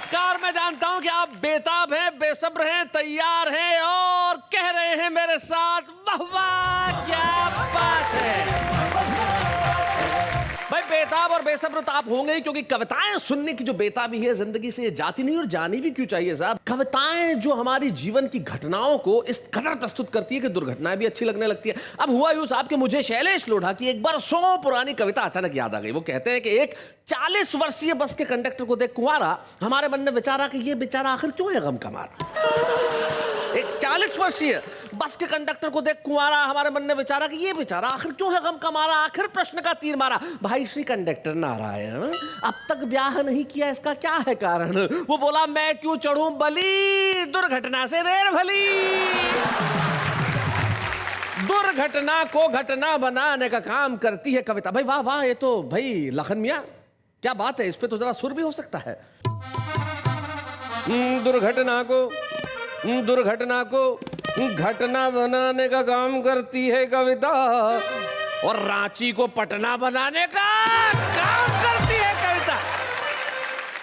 नमस्कार। मैं जानता हूं कि आप बेताब हैं, बेसब्र हैं, तैयार हैं और कह रहे हैं मेरे साथ वाह वाह क्या बात है। भाई बेताब और बेसब्र तो आप होंगे ही, क्योंकि कविताएं सुनने की जो बेताबी है जिंदगी से ये जाती नहीं और जानी भी क्यों चाहिए साहब। कविताएं जो हमारी जीवन की घटनाओं को इस कदर प्रस्तुत करती है कि दुर्घटनाएं भी अच्छी लगने लगती है। अब हुआ यूं साहब कि मुझे शैलेश लोढ़ा की एक बरसों पुरानी कविता अचानक याद आ गई। वो कहते हैं कि एक 40 वर्षीय बस के कंडक्टर को देख कुंवारा हमारे मन में विचारा कि ये बेचारा आखिर क्यों है गम का मारा। एक 40 वर्षीय बस के कंडक्टर को देख कुंवारा हमारे मन ने विचारा कि ये बेचारा आखिर क्यों है गम का मारा। आखिर प्रश्न का तीर मारा, भाई श्री कंडक्टर नारायण अब तक ब्याह नहीं किया, इसका क्या है कारण। वो बोला मैं क्यों चढ़ूं बलि, दुर्घटना से देर भली। दुर्घटना को घटना बनाने का काम करती है कविता। भाई वाह वाह, ये तो भाई लखन मियां क्या बात है, इस पे तो जरा सुर भी हो सकता है। दुर्घटना को घटना बनाने का काम करती है कविता और रांची को पटना बनाने का काम करती है कविता।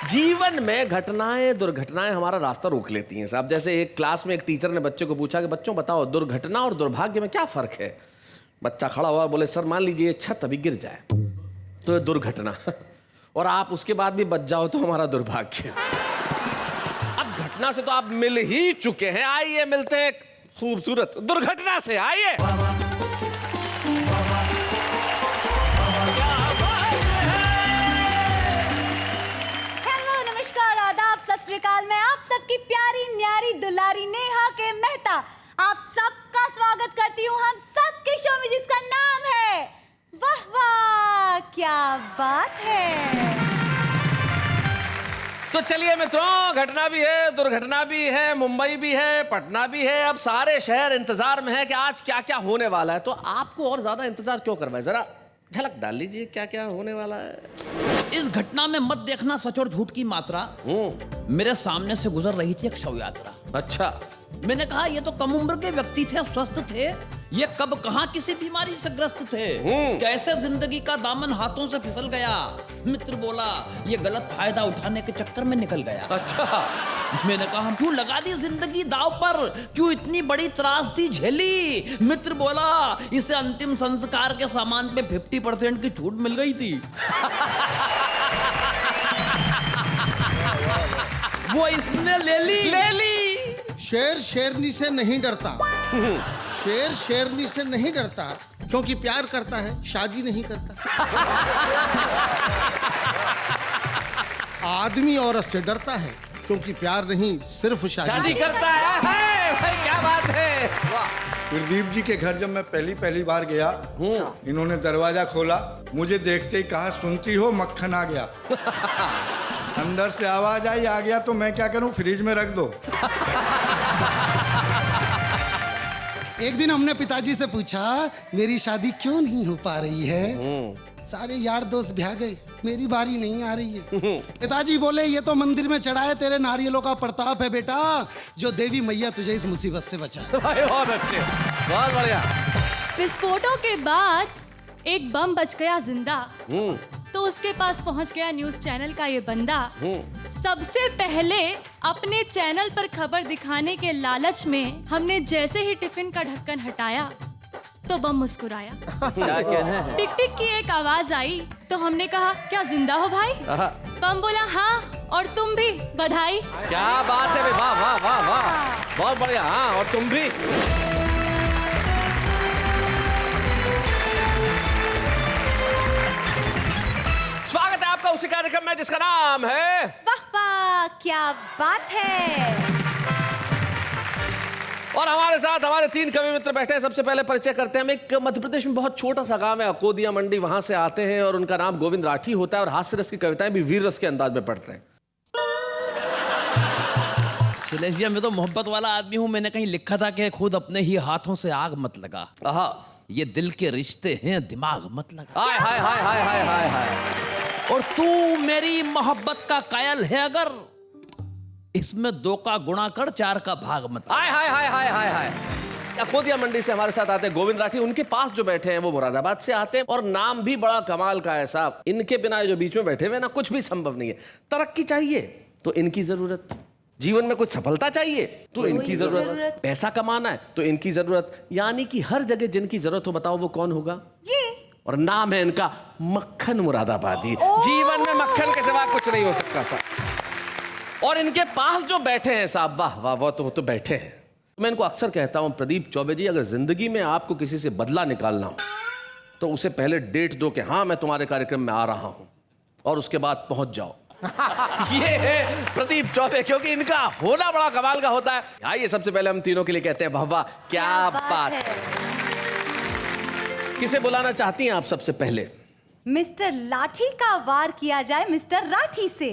जीवन में घटनाएं दुर्घटनाएं हमारा रास्ता रोक लेती हैं साहब। जैसे एक क्लास में एक टीचर ने बच्चे को पूछा कि बच्चों बताओ दुर्घटना और दुर्भाग्य में क्या फर्क है। बच्चा खड़ा हुआ, बोले सर मान लीजिए छत अभी गिर जाए तो दुर्घटना, और आप उसके बाद भी बच जाओ तो हमारा दुर्भाग्य। अब घटना से तो आप मिल ही चुके हैं, आइए मिलते हैं खूबसूरत दुर्घटना से। आइए हेलो, नमस्कार, आदाब, सत श्री अकाल। मैं आप सबकी प्यारी न्यारी दुलारी नेहा के मेहता आप सबका स्वागत करती हूँ हम सबके शो में जिसका नाम है वाह वाह क्या बात है। तो चलिए मित्रों, घटना भी है, दुर्घटना भी है, मुंबई भी है, पटना भी है। अब सारे शहर इंतजार में है कि आज क्या क्या होने वाला है। तो आपको और ज्यादा इंतजार क्यों करवाए, जरा झलक डाल लीजिए क्या क्या होने वाला है। इस घटना में मत देखना सच और झूठ की मात्रा। मेरे सामने से गुजर रही थी एक शव यात्रा। अच्छा, मैंने कहा ये तो कम उम्र के व्यक्ति थे, स्वस्थ थे, ये कब कहां किसी बीमारी से ग्रस्त थे, कैसे जिंदगी का दामन हाथों से फिसल गया। मित्र बोला ये गलत फायदा उठाने के चक्कर में निकल गया। अच्छा। मैंने कहा क्यों लगा दी जिंदगी दाव पर, क्यों इतनी बड़ी त्रासदी झेली। मित्र बोला इसे अंतिम संस्कार के सामान पे 50% की छूट मिल गई थी। वो इसने ले ली। शेर शेरनी से नहीं डरता, शेर शेरनी से नहीं डरता क्योंकि प्यार करता है, शादी नहीं करता। आदमी औरत से डरता है क्योंकि प्यार नहीं सिर्फ शादी करता है। भाई क्या बात है। गुरदीप जी के घर जब मैं पहली बार गया, इन्होंने दरवाजा खोला, मुझे देखते ही कहा सुनती हो मक्खन आ गया। अंदर से आवाज आई आ गया, तो मैं क्या करूं, फ्रिज में रख दो। एक दिन हमने पिताजी से पूछा मेरी शादी क्यों नहीं हो पा रही है। सारे यार दोस्त ब्याह गए, मेरी बारी नहीं आ रही है। पिताजी बोले ये तो मंदिर में चढ़ाए तेरे नारियलों का प्रताप है बेटा, जो देवी मैया तुझे इस मुसीबत से बचाए। बहुत अच्छे, बहुत बढ़िया। विस्फोटों के बाद एक बम बच गया जिंदा, तो उसके पास पहुंच गया न्यूज चैनल का ये बंदा। सबसे पहले अपने चैनल पर खबर दिखाने के लालच में हमने जैसे ही टिफिन का ढक्कन हटाया तो बम मुस्कुराया। क्या कहना है। टिक टिक की एक आवाज आई तो हमने कहा क्या जिंदा हो भाई। बम बोला हाँ और तुम भी, बधाई। क्या बात है, वाह वाह वाह वाह, बहुत बढ़िया। हाँ और तुम भी। स्वागत है आपका उसी कार्यक्रम में जिसका नाम है वाह वाह क्या बात है। और हमारे साथ हमारे 3 कवि मित्र बैठे हैं। सबसे पहले परिचय करते हैं। हम एक मध्य प्रदेश में बहुत छोटा सा गांव है अकोदिया मंडी, वहां से आते हैं और उनका नाम गोविंद राठी होता है और हास्य रस की कविताएं भी वीर रस के अंदाज में पढ़ते हैं। शैलेश भैया मैं तो मोहब्बत वाला आदमी हूँ, मैंने कहीं लिखा था कि खुद अपने ही हाथों से आग मत लगा, ये दिल के रिश्ते हैं दिमाग मत लगा। हाय हाय हाय हाय हाय हाय हाय। और तू मेरी मोहब्बत का कायल है अगर, इसमें 2 का गुणा कर 4 का भाग मत। हाय हाय हाय हाय हाय हाय। अकोदिया मंडी से हमारे साथ आते हैं गोविंद राठी। उनके पास जो बैठे हैं वो मुरादाबाद से आते हैं और नाम भी बड़ा कमाल का है साहब। इनके बिना जो बीच में बैठे हुए ना कुछ भी संभव नहीं है। तरक्की चाहिए तो इनकी जरूरत, जीवन में कुछ सफलता चाहिए तो इनकी जरूरत, पैसा कमाना है तो इनकी जरूरत, यानी कि हर जगह जिनकी जरूरत हो, बताओ वो कौन होगा? ये और नाम है इनका मक्खन मुरादाबादी। जीवन में मक्खन के सिवा कुछ नहीं हो सकता साहब। और इनके पास जो बैठे हैं साहब, वाह वाह, वो तो बैठे हैं। मैं इनको अक्सर कहता हूं, प्रदीप चौबे जी, अगर जिंदगी में आपको किसी से बदला निकालना हो तो उसे पहले डेट दो कि हाँ मैं तुम्हारे कार्यक्रम में आ रहा हूं, और उसके बाद पहुंच जाओ। ये है प्रदीप चौबे, क्योंकि इनका होना बड़ा कमाल का होता है। आइए सबसे पहले हम तीनों के लिए कहते हैं वाह वाह, क्या बात है। किसे बुलाना चाहती हैं आप सबसे पहले? मिस्टर लाठी का वार किया जाए मिस्टर राठी से।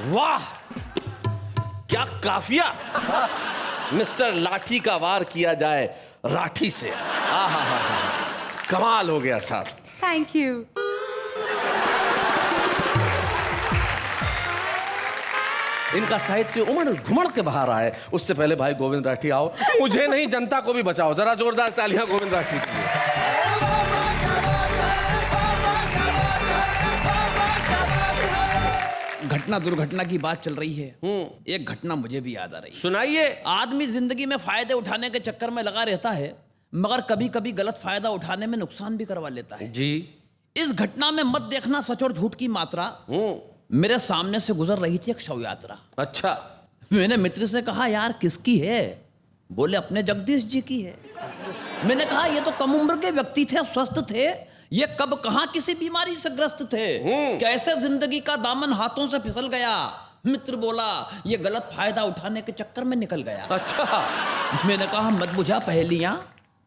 वाह क्या काफिया। मिस्टर लाठी का वार किया जाए राठी से। आहा, कमाल हो गया साहब। Thank you. इनका साहित्य उमड़ घुमड़ के बाहर आए, उससे पहले भाई गोविंद राठी आओ। मुझे नहीं, जनता को भी बचाओ। जरा जोरदार तालियां गोविंद राठी के लिए। घटना दुर्घटना की बात चल रही है, एक घटना मुझे भी याद आ रही है। सुनाइए। आदमी जिंदगी में फायदे उठाने के चक्कर में लगा रहता है, मगर कभी कभी गलत फायदा उठाने में नुकसान भी करवा लेता है जी। इस घटना में मत देखना सच और झूठ की मात्रा। मेरे सामने से गुजर रही थी एक शव यात्रा। अच्छा। मैंने मित्र से कहा, यार किसकी है? बोले अपने जगदीश जी की है। मैंने कहा ये तो कम उम्र के व्यक्ति थे, स्वस्थ थे, ये कब कहां किसी बीमारी से ग्रस्त थे, कैसे जिंदगी का दामन हाथों से फिसल गया। मित्र बोला ये गलत फायदा उठाने के चक्कर में निकल गया। अच्छा। मैंने कहा मत बुझा पहेलियां,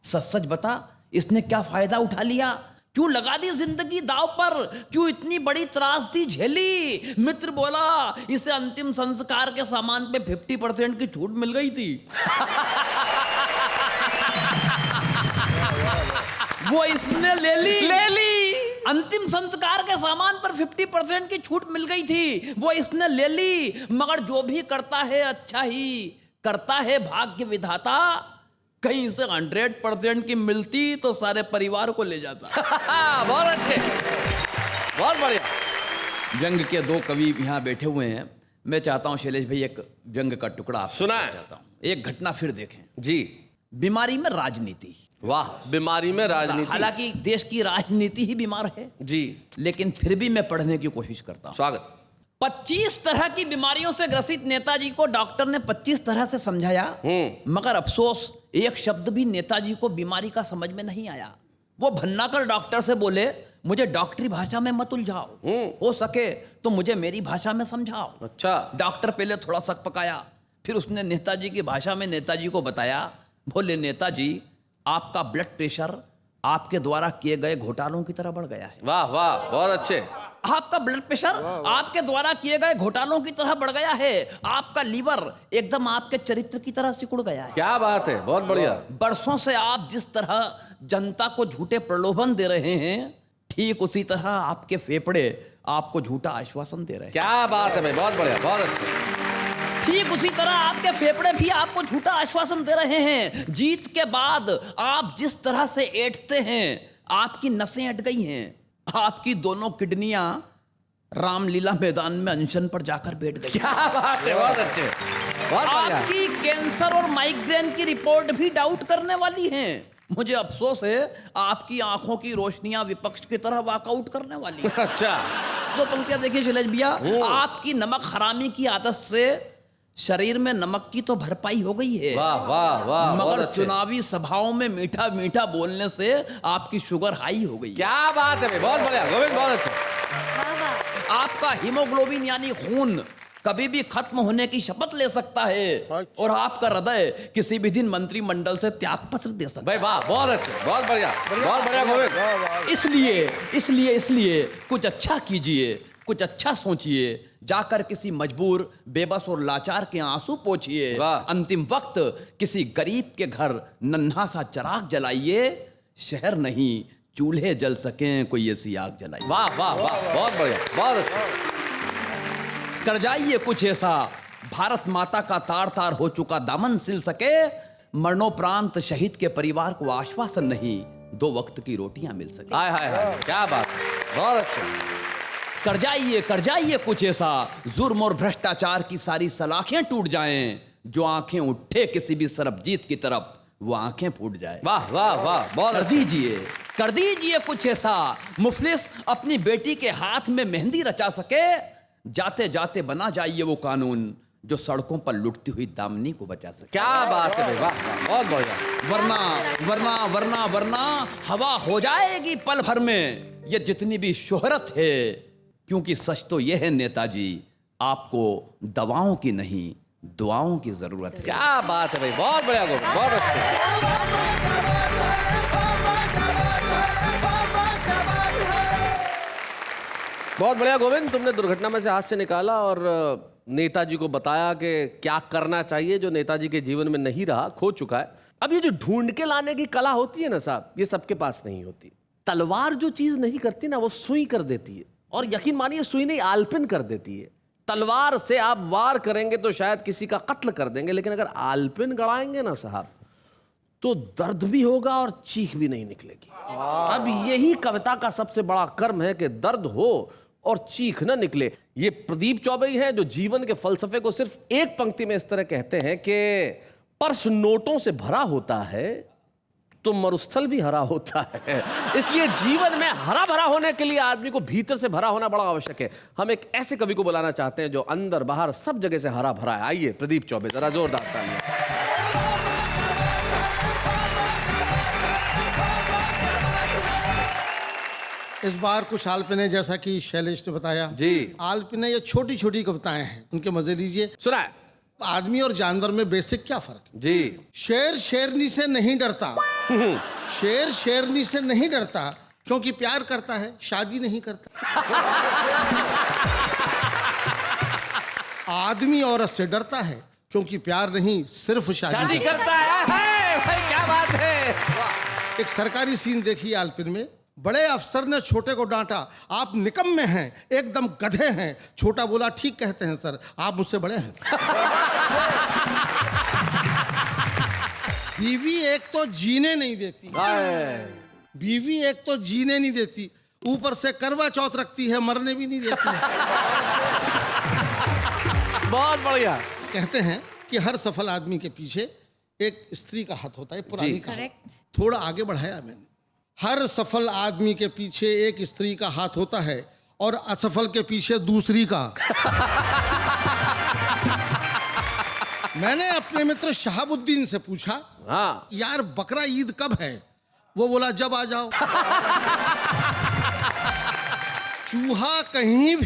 सच सच बता, इसने क्या फायदा उठा लिया? क्यों लगा दी जिंदगी दाव पर? क्यों इतनी बड़ी त्रासदी झेली? मित्र बोला इसे अंतिम संस्कार के सामान पे 50% की छूट मिल गई थी। वो इसने ले ली। अंतिम संस्कार के सामान पर 50% की छूट मिल गई थी, वो इसने ले ली। मगर जो भी करता है अच्छा ही करता है भाग्य विधाता। कहीं से 100% की मिलती तो सारे परिवार को ले जाता। बहुत अच्छे, बहुत बढ़िया। व्यंग के दो कवि यहाँ बैठे हुए हैं। मैं चाहता हूँ शैलेश भाई एक व्यंग का टुकड़ा आपसे सुनाएं। चाहता हूँ। एक घटना फिर देखें। जी। बीमारी में राजनीति। वाह, बीमारी में राजनीति। हालांकि देश की राजनीति ही बीमार है जी, लेकिन फिर भी मैं पढ़ने की कोशिश करता हूँ। स्वागत। 25 तरह की बीमारियों से ग्रसित नेताजी को डॉक्टर ने 25 तरह से समझाया, मगर अफसोस एक शब्द भी नेताजी को बीमारी का समझ में नहीं आया। वो भन्नाकर डॉक्टर से बोले मुझे डॉक्टरी भाषा में मत उलझाओ, हो सके तो मुझे मेरी भाषा में समझाओ। अच्छा। डॉक्टर पहले थोड़ा सक पकाया, फिर उसने नेताजी की भाषा में नेताजी को बताया। बोले नेताजी आपका ब्लड प्रेशर आपके द्वारा किए गए घोटालों की तरह बढ़ गया है। वाह वाह, बहुत अच्छे। आपका ब्लड प्रेशर आपके द्वारा किए गए घोटालों की तरह बढ़ गया है। आपका लीवर एकदम आपके चरित्र की तरह सिकुड़ गया है। क्या बात है, बहुत बढ़िया। बरसों से आप जिस तरह जनता को झूठे प्रलोभन दे रहे हैं, ठीक उसी तरह आपके फेफड़े आपको झूठा आश्वासन दे रहे हैं। क्या बात है भाई, बहुत बढ़िया, बहुत अच्छे। ठीक उसी तरह आपके फेफड़े भी आपको झूठा आश्वासन दे रहे हैं। जीत के बाद आप जिस तरह से ऐंठते हैं, आपकी नसें अट गई हैं। आपकी दोनों किडनियां रामलीला मैदान में अनशन पर जाकर बैठ गई। क्या बात है, बहुत अच्छे, बहुत बढ़िया। आपकी कैंसर और माइग्रेन की रिपोर्ट भी डाउट करने वाली हैं। मुझे अफसोस है आपकी आंखों की रोशनियां विपक्ष की तरह वॉकआउट करने वाली हैं। अच्छा। तो पंक्तियां देखिए शैलेश भैया, आपकी नमक हरामी की आदत से शरीर में नमक की तो भरपाई हो गई है। वाह वाह वाह, बहुत मगर अच्छे। चुनावी सभाओं में मीठा मीठा बोलने से आपकी शुगर हाई हो गई। क्या बात है भाई, बहुत बढ़िया गोविंद, बहुत अच्छे। वाह वाह। आपका हीमोग्लोबिन यानी खून कभी भी खत्म होने की शपथ ले सकता है, और आपका हृदय किसी भी दिन मंत्रिमंडल से त्यागपत्र दे सकता भाई वाह, बहुत अच्छे, बहुत बढ़िया, बहुत बढ़िया गोविंद। है। इसलिए कुछ अच्छा कीजिए, कुछ अच्छा सोचिए, जाकर किसी मजबूर, बेबस और लाचार के आंसू पोंछिए। वाह। अंतिम वक्त किसी गरीब के घर नन्हा सा चिराग जलाइए। शहर नहीं चूल्हे जल सकें कोई ऐसी आग जलाइए। वाह वाह वाह, बहुत बढ़िया, बहुत अच्छे। कर जाइए कुछ ऐसा भारत माता का तार तार हो चुका दामन सिल सके। मरणोपरांत शहीद के परिवार को आश्वासन नहीं, 2 वक्त की रोटियां मिल सके। हाय हाय हाय, क्या बात है, बहुत अच्छा। कर जाइए कुछ ऐसा, जुर्म और भ्रष्टाचार की सारी सलाखें टूट जाएं, जो आंखें उठे किसी भी सरबजीत की तरफ वो आंखें फूट जाए। वाह वाह वाह, बहुत कर दीजिए कुछ ऐसा, मुफलिस अपनी बेटी के हाथ में मेहंदी रचा सके, जाते जाते बना जाइए वो कानून जो सड़कों पर लुटती हुई दामनी को बचा सके। क्या बात है भाई, वाह वाह, बहुत बढ़िया। वरना वरना वरना वरना हवा हो जाएगी पल भर में ये जितनी भी शोहरत है, क्योंकि सच तो यह है नेताजी, आपको दवाओं की नहीं दुआओं की जरूरत है। क्या बात है भाई, बहुत बढ़िया गोविंद, बहुत अच्छे। बहुत बढ़िया गोविंद, तुमने दुर्घटना में से हाथ से निकाला और नेताजी को बताया कि क्या करना चाहिए जो नेताजी के जीवन में नहीं रहा, खो चुका है। अब ये जो ढूंढ के लाने की कला होती है ना साहब, ये सबके पास नहीं होती। तलवार जो चीज नहीं करती ना, वो सुई कर देती है, और यकीन मानिए सुई नहीं आलपिन कर देती है। तलवार से आप वार करेंगे तो शायद किसी का कत्ल कर देंगे, लेकिन अगर आलपिन गड़ाएंगे ना साहब, तो दर्द भी होगा और चीख भी नहीं निकलेगी। अब यही कविता का सबसे बड़ा कर्म है कि दर्द हो और चीख न निकले। ये प्रदीप चौबे ही हैं जो जीवन के फलसफे को सिर्फ एक पंक्ति में इस तरह कहते हैं कि पर्स नोटों से भरा होता है तो मरुस्थल भी हरा होता है। इसलिए जीवन में हरा भरा होने के लिए आदमी को भीतर से भरा होना बड़ा आवश्यक है। हम एक ऐसे कवि को बुलाना चाहते हैं जो अंदर बाहर सब जगह से हरा भरा है। आइए प्रदीप चौबे, जरा जोरदार तालियां। इस बार कुछ आलपिने, जैसा कि शैलेश ने बताया जी, आलपिने ये छोटी छोटी कविताएं हैं, उनके मजे लीजिए। सुना है आदमी और जानवर में बेसिक क्या फर्क है? जी। शेर शेरनी से नहीं डरता, शेर शेरनी से नहीं डरता क्योंकि प्यार करता है, शादी नहीं करता। आदमी औरत से डरता है क्योंकि प्यार नहीं, सिर्फ शादी करता है। भाई क्या बात है। एक सरकारी सीन देखिए आलपिन में, बड़े अफसर ने छोटे को डांटा, आप निकम्मे हैं, एकदम गधे हैं। छोटा बोला ठीक कहते हैं सर, आप मुझसे बड़े हैं। बीवी एक तो जीने नहीं देती, बीवी एक तो जीने नहीं देती, ऊपर से करवा चौथ रखती है, मरने भी नहीं देती। बहुत बढ़िया। कहते हैं कि हर सफल आदमी के पीछे एक स्त्री का हाथ होता है, पुरानी का। थोड़ा आगे बढ़ाया मैंने, हर सफल आदमी के पीछे एक स्त्री का हाथ होता है और असफल के पीछे दूसरी का। मैंने अपने मित्र शहाबुद्दीन से पूछा, हाँ यार बकरा ईद कब है? वो बोला जब आ जाओ। चूहा कहीं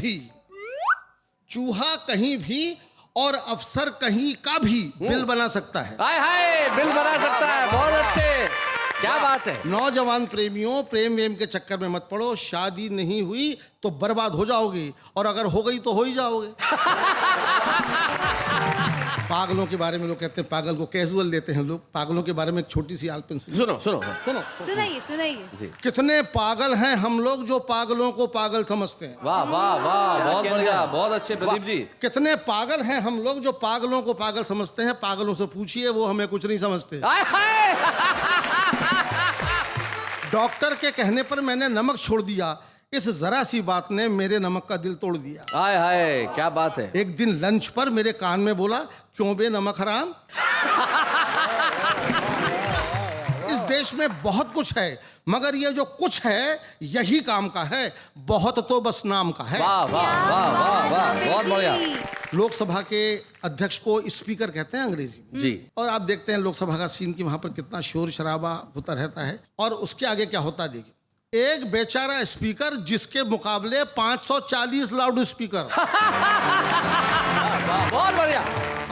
भी और अफसर कहीं का भी बिल बना सकता है। हाय हाय, बिल बना सकता है। बहुत अच्छे, क्या बात है। नौजवान प्रेमियों, प्रेम वेम के चक्कर में मत पड़ो, शादी नहीं हुई तो बर्बाद हो जाओगे, और अगर हो गई तो हो ही जाओगे। पागलों के बारे में लोग कहते हैं, पागल को कैजुअल लेते हैं लोग। पागलों के बारे में एक छोटी सी आलपिन सुनो सुनो सुनो। सुनाइए। कितने पागल हैं हम लोग जो पागलों को पागल समझते हैं। वाह वाह वाह, बहुत बढ़िया, बहुत अच्छे प्रदीप जी। कितने पागल हैं हम लोग जो पागलों को पागल समझते हैं। पागलों से पूछिए, वो हमें कुछ नहीं समझते। डॉक्टर के कहने पर मैंने नमक छोड़ दिया, इस जरा सी बात ने मेरे नमक का दिल तोड़ दिया। हाय हाय, क्या बात है। एक दिन लंच पर मेरे कान में बोला, क्यों बे नमक हराम। इस देश में बहुत कुछ है, मगर ये जो कुछ है यही काम का है, बहुत तो बस नाम का है। वाह वाह वाह वाह वाह, बहुत बढ़िया। लोकसभा के अध्यक्ष को स्पीकर कहते हैं अंग्रेजी में जी। और आप देखते हैं लोकसभा का सीन कि वहां पर कितना शोर शराबा होता रहता है, और उसके आगे क्या होता है देखिए। एक बेचारा स्पीकर जिसके मुकाबले 540 लाउड स्पीकर। बहुत बढ़िया।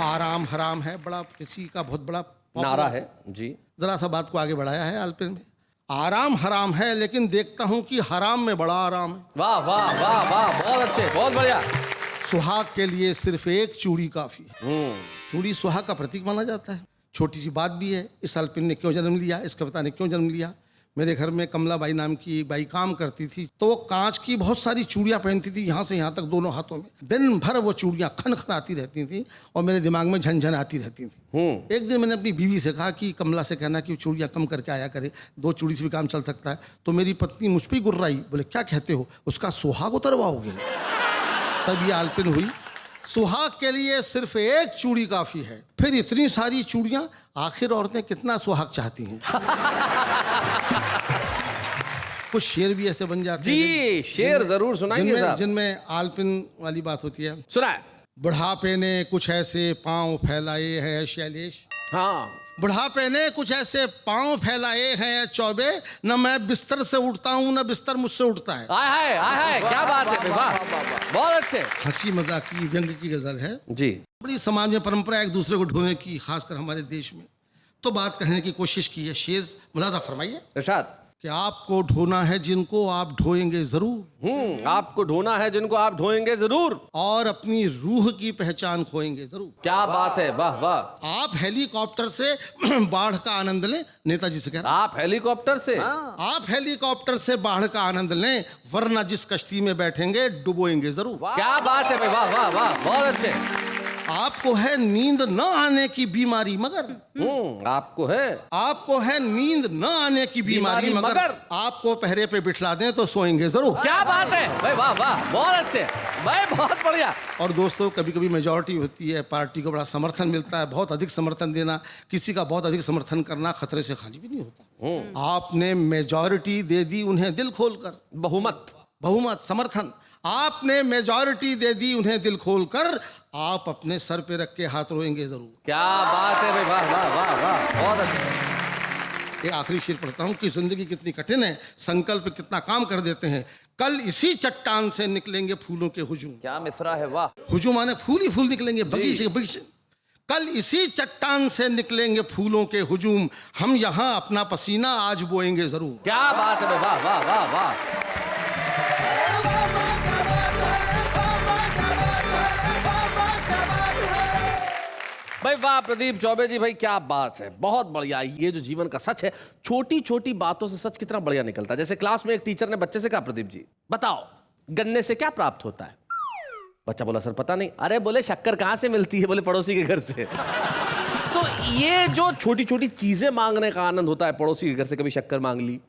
आराम हराम है, बड़ा किसी का बहुत बड़ा नारा है जी। जरा सा बात को आगे बढ़ाया है आलपिन में। आराम हराम है, लेकिन देखता हूं कि हराम में बड़ा आराम है। वाह वाह वाह वाह, बहुत अच्छे, बहुत बढ़िया। सुहाग के लिए सिर्फ एक चूड़ी काफी है। चूड़ी सुहाग का प्रतीक माना जाता है। छोटी सी बात भी है, इस आलपिन ने क्यों जन्म लिया, इस कविता ने क्यों जन्म लिया। मेरे घर में कमलाबाई नाम की एक बाई काम करती थी, तो वो कांच की बहुत सारी चूड़ियाँ पहनती थी, यहाँ से यहाँ तक दोनों हाथों में। दिन भर वो चूड़ियाँ खन खन आती रहती थी और मेरे दिमाग में झनझन आती रहती थी। एक दिन मैंने अपनी बीवी से कहा कि कमला से कहना कि चूड़ियाँ कम करके आया करे, 2 चूड़ी से भी काम चल सकता है। तो मेरी पत्नी मुझ पर ही गुर्राई, बोले क्या कहते हो, उसका सुहाग उतरवाओगे? तब ये आलपिन हुई। सुहाग के लिए सिर्फ एक चूड़ी काफी है, फिर इतनी सारी चूड़ियां, आखिर औरतें कितना सुहाग चाहती हैं। कुछ शेर भी ऐसे बन जाते हैं जी, शेर जरूर सुनाइए साहब। जिनमें आलपिन वाली बात होती है। सुनाए। बुढ़ापे ने कुछ ऐसे पांव फैलाए हैं शैलेश, हाँ, बुढ़ापे ने कुछ ऐसे पांव फैलाए हैं चौबे, न मैं बिस्तर से उठता हूँ न बिस्तर मुझसे उठता है। आय हाय, क्या बात है, वाह, बहुत अच्छे। हंसी मजाक की व्यंग की गजल है जी। बड़ी समाज में परंपरा एक दूसरे को ढोने की, खासकर हमारे देश में। तो बात कहने की कोशिश की है, शेर मुलाजा फरमाइए इरशाद। कि आपको ढोना है जिनको आप ढोएंगे जरूर, आपको ढोना है जिनको आप ढोएंगे जरूर, और अपनी रूह की पहचान खोएंगे जरूर। क्या बात है, वाह वाह। आप हेलीकॉप्टर से बाढ़ का आनंद लें, नेताजी से कह रहा। आप हेलीकॉप्टर से? आप हेलीकॉप्टर से बाढ़ का आनंद लें, वरना जिस कश्ती में बैठेंगे डुबोएंगे जरूर। क्या बात है भाई, वाह वाह वाह, बहुत अच्छे। आपको है नींद न आने की बीमारी मगर, आपको है नींद न आने की बीमारी मगर आपको पहरे पे बिठला दें तो सोएंगे जरूर। क्या बात है भाई, वाह वाह, बहुत अच्छे भाई, बहुत बढ़िया। और दोस्तों, कभी कभी मेजॉरिटी होती है, पार्टी को बड़ा समर्थन मिलता है, बहुत अधिक समर्थन देना, किसी का बहुत अधिक समर्थन करना खतरे से खाली भी नहीं होता। आपने मेजॉरिटी दे दी उन्हें दिल खोलकर, बहुमत समर्थन, आपने मेजॉरिटी दे दी उन्हें दिल खोलकर, आप अपने सर पे रख के हाथ रोएंगे जरूर। क्या बात है भाई, वाह वाह वाह वाह, बहुत अच्छा। एक आखिरी शेर पढ़ता हूँ कि जिंदगी कितनी कठिन है, संकल्प कितना काम कर देते हैं। कल इसी चट्टान से निकलेंगे फूलों के हुजूम। क्या मिसरा है, वाह। हुजूम माने फूल ही फूल निकलेंगे, बगीचे बगीचे। कल इसी चट्टान से निकलेंगे फूलों के हुजूम, हम यहाँ अपना पसीना आज बोएंगे जरूर। क्या बात है, वाह वाह वाह वाह। भाई वाह प्रदीप चौबे जी, भाई क्या बात है, बहुत बढ़िया। ये जो जीवन का सच है, छोटी छोटी बातों से सच कितना बढ़िया निकलता है। जैसे क्लास में एक टीचर ने बच्चे से कहा, प्रदीप जी बताओ गन्ने से क्या प्राप्त होता है? बच्चा बोला, सर पता नहीं। अरे बोले, शक्कर कहाँ से मिलती है? बोले, पड़ोसी के घर से। तो ये जो छोटी छोटी चीजें मांगने का आनंद होता है, पड़ोसी के घर से कभी शक्कर मांग ली,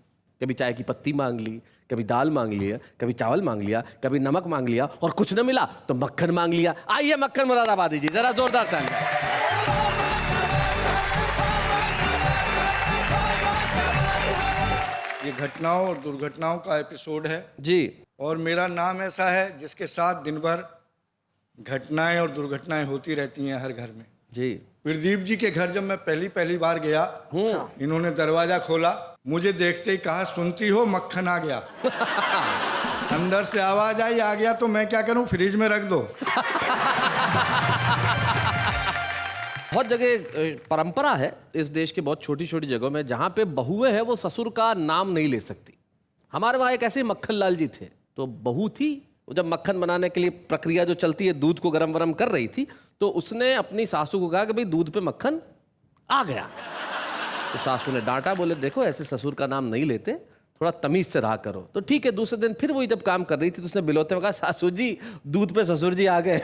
कभी चाय की पत्ती मांग ली, कभी दाल मांग लिया, कभी चावल मांग लिया, कभी नमक मांग लिया, और कुछ न मिला तो मक्खन मांग लिया। आइए मक्खन मुरादाबादी जी, जरा जोरदार ताली। ये घटनाओं और दुर्घटनाओं का एपिसोड है जी, और मेरा नाम ऐसा है जिसके साथ दिन भर घटनाएं और दुर्घटनाएं होती रहती हैं हर घर में। जी। प्रदीप जी के घर जब मैं पहली बार गया, इन्होंने दरवाजा खोला, मुझे देखते ही कहा, सुनती हो मक्खन आ गया। अंदर से आवाज आई, आ गया तो मैं क्या करूं, फ्रिज में रख दो। बहुत जगह परंपरा है इस देश के, बहुत छोटी छोटी जगहों में, जहां पे बहुएं हैं वो ससुर का नाम नहीं ले सकती। हमारे वहां एक ऐसे मक्खन लाल जी थे, तो बहू थी, जब मक्खन बनाने के लिए प्रक्रिया जो चलती है, दूध को गरम वरम कर रही थी, तो उसने अपनी सासू को कहा कि भाई दूध पे मक्खन आ गया। तो सासू ने डांटा, बोले देखो ऐसे ससुर का नाम नहीं लेते, थोड़ा तमीज से रहा करो। तो ठीक है, दूसरे दिन फिर वही जब काम कर रही थी, तो उसने बिलोते हुए कहा, सासू जी दूध पे ससुर जी आ गए।